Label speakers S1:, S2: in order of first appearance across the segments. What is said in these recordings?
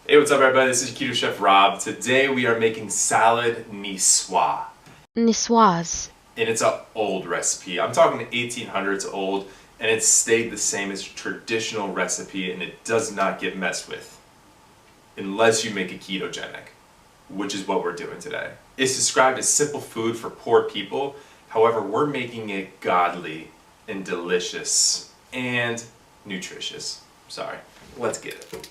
S1: Hey, what's up everybody? This is Keto Chef Rob. Today we are making salad niçoise.
S2: Niçoise.
S1: And it's an old recipe. I'm talking 1800s old, and it's stayed the same as a traditional recipe, and it does not get messed with. Unless you make it ketogenic, which is what we're doing today. It's described as simple food for poor people. However, we're making it godly and delicious and nutritious. Sorry, let's get it.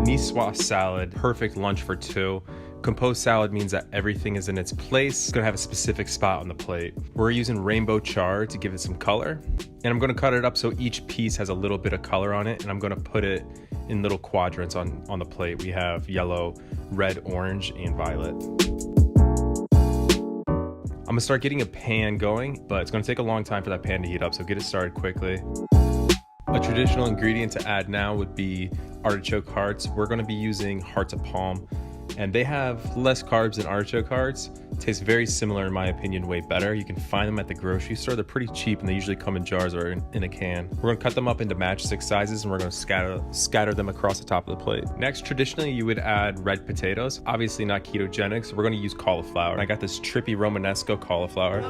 S1: Niçoise salad, perfect lunch for two. Composed salad means that everything is in its place. It's gonna have a specific spot on the plate. We're using Rainbow Chard to give it some color. And I'm gonna cut it up so each piece has a little bit of color on it, and I'm gonna put it in little quadrants on the plate. We have yellow, red, orange, and violet. I'm gonna start getting a pan going, but it's gonna take a long time for that pan to heat up, so get it started quickly. A traditional ingredient to add now would be artichoke hearts. We're going to be using hearts of palm, and they have less carbs than artichoke hearts. Taste very similar, in my opinion, way better. You can find them at the grocery store. They're pretty cheap, and they usually come in jars or in a can. We're going to cut them up into matchstick sizes, and we're going to scatter them across the top of the plate. Next, traditionally, you would add red potatoes. Obviously not ketogenic, so we're going to use cauliflower. I got this trippy Romanesco cauliflower.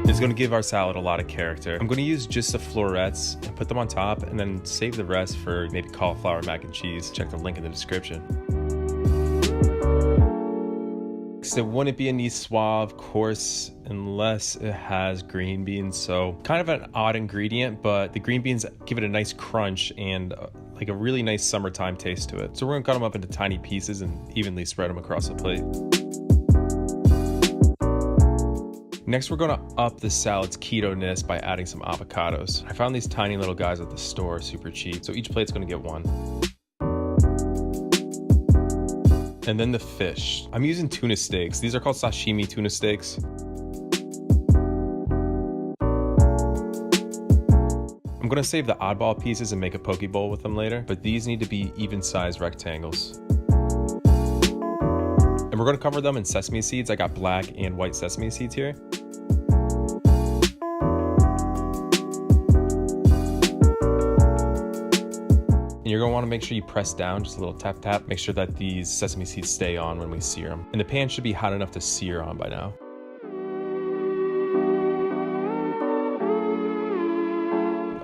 S1: It's going to give our salad a lot of character. I'm going to use just the florets and put them on top, and then save the rest for maybe cauliflower mac and cheese. Check the link in the description. So it wouldn't be a niçoise, of course, unless it has green beans. So kind of an odd ingredient, but the green beans give it a nice crunch and like a really nice summertime taste to it. So we're gonna cut them up into tiny pieces and evenly spread them across the plate. Next, we're gonna up the salad's keto-ness by adding some avocados. I found these tiny little guys at the store, super cheap. So each plate's gonna get one. And then the fish. I'm using tuna steaks. These are called sashimi tuna steaks. I'm gonna save the oddball pieces and make a poke bowl with them later, but these need to be even-sized rectangles. And we're gonna cover them in sesame seeds. I got black and white sesame seeds here. And you're gonna wanna make sure you press down, just a little tap tap. Make sure that these sesame seeds stay on when we sear them. And the pan should be hot enough to sear on by now.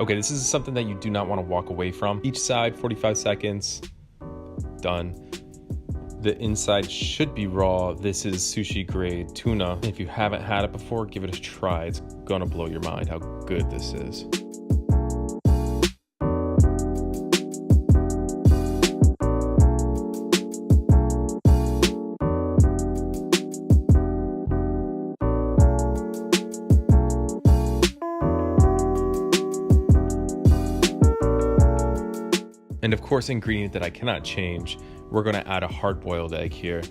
S1: Okay, this is something that you do not wanna walk away from. Each side, 45 seconds, done. The inside should be raw. This is sushi grade tuna. If you haven't had it before, give it a try. It's gonna blow your mind how good this is. And of course, ingredient that I cannot change, we're gonna add a hard-boiled egg here.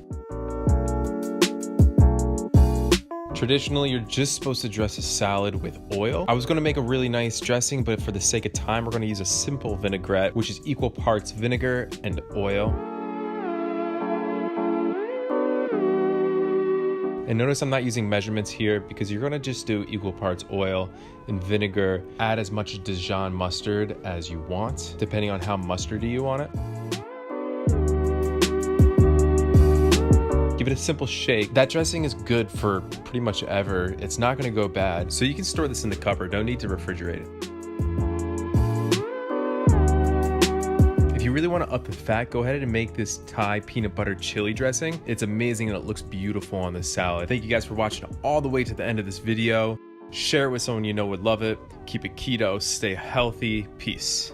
S1: Traditionally, you're just supposed to dress a salad with oil. I was gonna make a really nice dressing, but for the sake of time, we're gonna use a simple vinaigrette, which is equal parts vinegar and oil. And notice I'm not using measurements here because you're gonna just do equal parts oil and vinegar. Add as much Dijon mustard as you want, depending on how mustardy you want it. Give it a simple shake. That dressing is good for pretty much ever. It's not gonna go bad. So you can store this in the cupboard, don't need to refrigerate it. If you really want to up the fat, go ahead and make this Thai peanut butter chili dressing. It's amazing and it looks beautiful on this salad. Thank you guys for watching all the way to the end of this video. Share it with someone you know would love it. Keep it keto, stay healthy, peace.